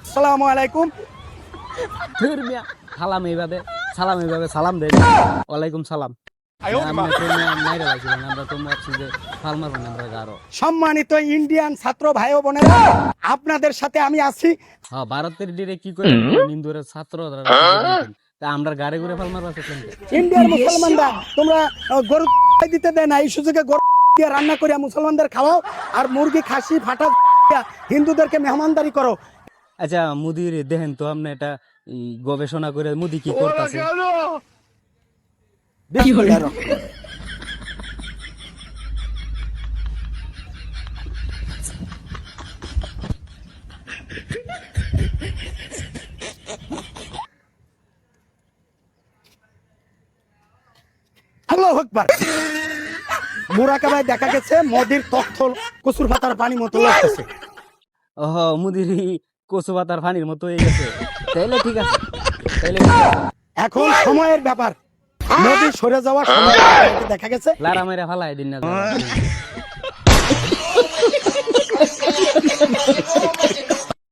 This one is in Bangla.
আসসালামু আলাইকুম। সালাম এইভাবে সালাম দেয়। ওয়ালাইকুম সালাম। সম্মানিত ইন্ডিয়ান ছাত্র ভাই ও বোনেরা, আপনাদের সাথে আমি আছি। ভারতের ডিরে কি করে নিন্দুরের ছাত্র আমরা গাড়ি ঘুরে ফাল মারবা ইন্ডিয়ার মুসলমানরা তোমরা গরু দিতে দেয় না, এই সুযোগে গরু দিয়ে রান্না করিয়া মুসলমানদের খাওয়াও, আর মুরগি খাসি ফাটা হিন্দুদেরকে মেহমানদারি করো। আচ্ছা মুদির দেখেন তো আপনি এটা গবেষণা করে মুদি কি করতেছে। আল্লাহু আকবার। মুরাকাবায় দেখা গেছে মোদির তথ্য কচুর পাতার পানি মতো লাগতেছে। মুদির কচু পাতার পানির মতো হয়ে গেছে। তাইলে ঠিক আছে, এখন সময়ের ব্যাপার। মোদি সরে যাওয়ার সময় দেখা গেছে। লারা মেরে ফালাই দিন না।